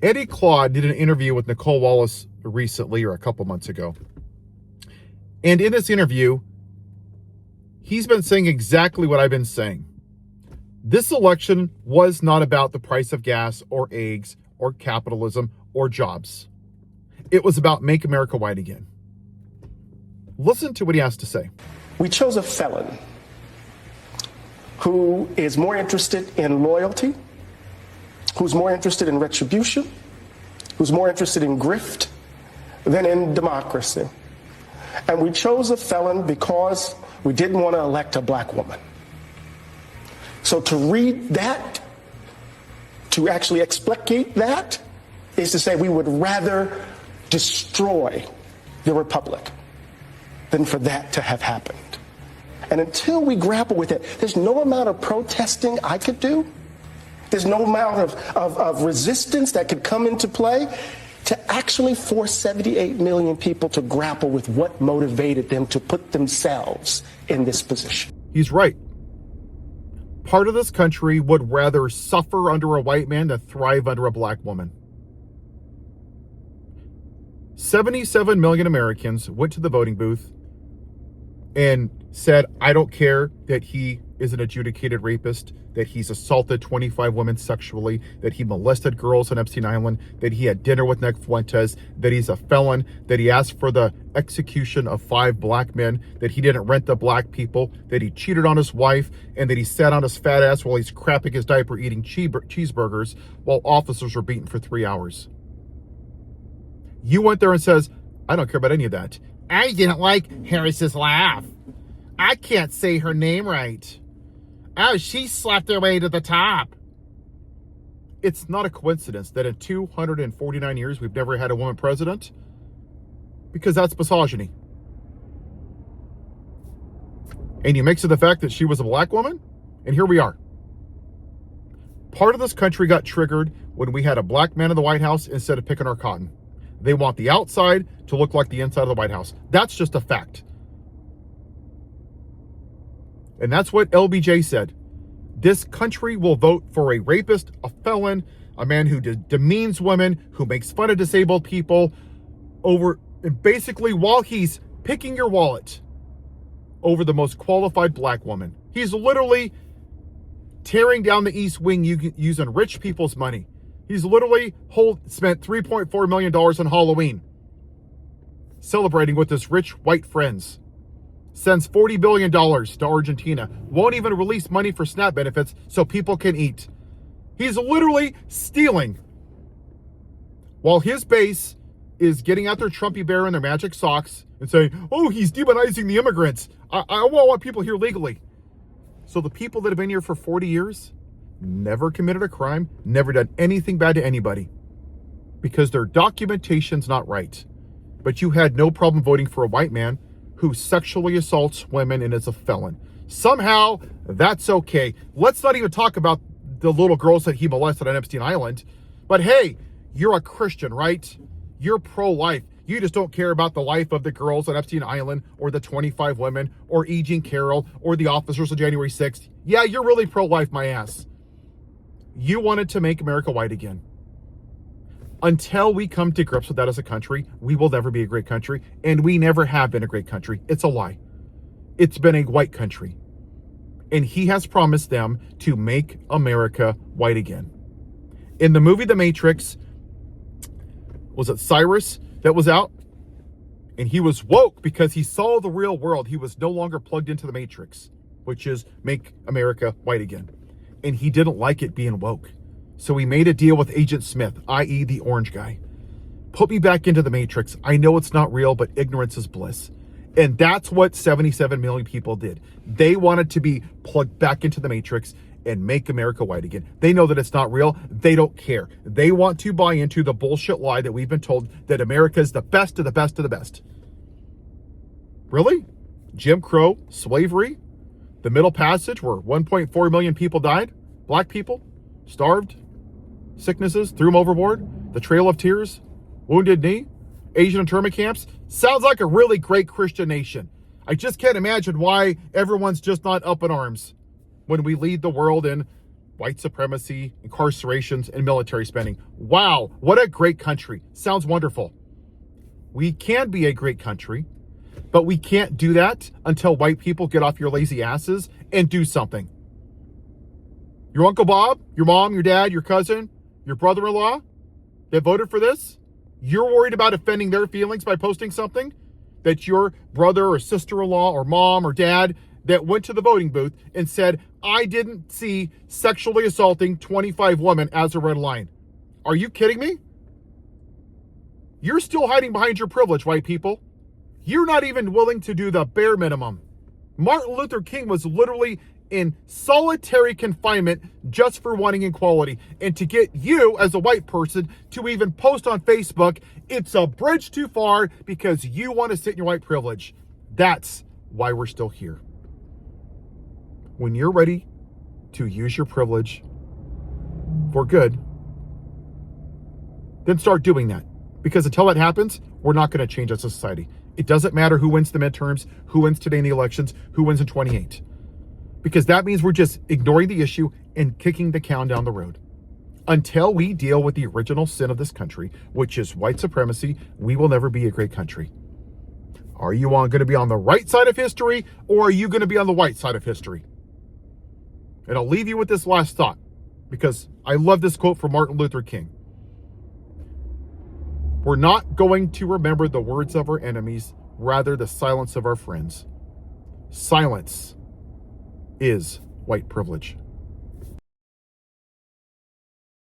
Eddie Claude did an interview with Nicole Wallace recently, or a couple months ago. And in this interview, he's been saying exactly what I've been saying. This election was not about the price of gas or eggs or capitalism or jobs. It was about Make America White Again. Listen to what he has to say. We chose a felon who is more interested in loyalty, who's more interested in retribution, who's more interested in grift than in democracy. And we chose a felon because we didn't want to elect a black woman. So to read that, to actually explicate that, is to say we would rather destroy the republic than for that to have happened. And until we grapple with it, there's no amount of protesting I could do. There's no amount of resistance that could come into play to actually force 78 million people to grapple with what motivated them to put themselves in this position. He's right. Part of this country would rather suffer under a white man than thrive under a black woman. 77 million Americans went to the voting booth and said, I don't care that he is an adjudicated rapist, that he's assaulted 25 women sexually, that he molested girls on Epstein Island, that he had dinner with Nick Fuentes, that he's a felon, that he asked for the execution of 5 black men, that he didn't rent the black people, that he cheated on his wife, and that he sat on his fat ass while he's crapping his diaper eating cheeseburgers while officers were beaten for 3 hours. You went there and says, I don't care about any of that. I didn't like Harris's laugh. I can't say her name right. Oh, she slapped her way to the top. It's not a coincidence that in 249 years we've never had a woman president, because that's misogyny. And you mix in the fact that she was a black woman, and here we are. Part of this country got triggered when we had a black man in the White House instead of picking our cotton. They want the outside to look like the inside of the White House. That's just a fact. And that's what LBJ said. This country will vote for a rapist, a felon, a man who demeans women, who makes fun of disabled people, basically while he's picking your wallet over the most qualified black woman. He's literally tearing down the East Wing using rich people's money. He's literally spent $3.4 million on Halloween celebrating with his rich white friends. Sends $40 billion to Argentina. Won't even release money for SNAP benefits so people can eat. He's literally stealing. While his base is getting out their Trumpy bear and their magic socks and saying, oh, he's demonizing the immigrants. I want people here legally. So the people that have been here for 40 years never committed a crime, never done anything bad to anybody because their documentation's not right. But you had no problem voting for a white man who sexually assaults women and is a felon. Somehow, that's okay. Let's not even talk about the little girls that he molested on Epstein Island. But hey, you're a Christian, right? You're pro-life. You just don't care about the life of the girls on Epstein Island or the 25 women or E. Jean Carroll or the officers of January 6th. Yeah, you're really pro-life, my ass. You wanted to make America white again. Until we come to grips with that as a country, we will never be a great country, and we never have been a great country. It's a lie. It's been a white country. And he has promised them to make America white again. In the movie The Matrix, was it Cyrus that was out? And he was woke because he saw the real world. He was no longer plugged into the Matrix, which is make America white again. And he didn't like it being woke. So he made a deal with Agent Smith, i.e. the orange guy. Put me back into the Matrix. I know it's not real, but ignorance is bliss. And that's what 77 million people did. They wanted to be plugged back into the Matrix and make America white again. They know that it's not real. They don't care. They want to buy into the bullshit lie that we've been told that America is the best of the best of the best. Really? Jim Crow, slavery, the Middle Passage where 1.4 million people died, black people, starved, sicknesses, threw them overboard, the Trail of Tears, Wounded Knee, Asian internment camps. Sounds like a really great Christian nation. I just can't imagine why everyone's just not up in arms when we lead the world in white supremacy, incarcerations, and military spending. Wow, what a great country. Sounds wonderful. We can be a great country, but we can't do that until white people get off your lazy asses and do something. Your Uncle Bob, your mom, your dad, your cousin, your brother-in-law that voted for this, you're worried about offending their feelings by posting something that your brother or sister-in-law or mom or dad that went to the voting booth and said, I didn't see sexually assaulting 25 women as a red line. Are you kidding me? You're still hiding behind your privilege, white people. You're not even willing to do the bare minimum. Martin Luther King was literally in solitary confinement just for wanting equality. And to get you as a white person to even post on Facebook, it's a bridge too far because you want to sit in your white privilege. That's why we're still here. When you're ready to use your privilege for good, then start doing that. Because until that happens, we're not going to change as a society. It doesn't matter who wins the midterms, who wins today in the elections, who wins in 28. Because that means we're just ignoring the issue and kicking the can down the road. Until we deal with the original sin of this country, which is white supremacy, we will never be a great country. Are you going to be on the right side of history, or are you going to be on the white side of history? And I'll leave you with this last thought, because I love this quote from Martin Luther King. We're not going to remember the words of our enemies, rather the silence of our friends. Silence is white privilege.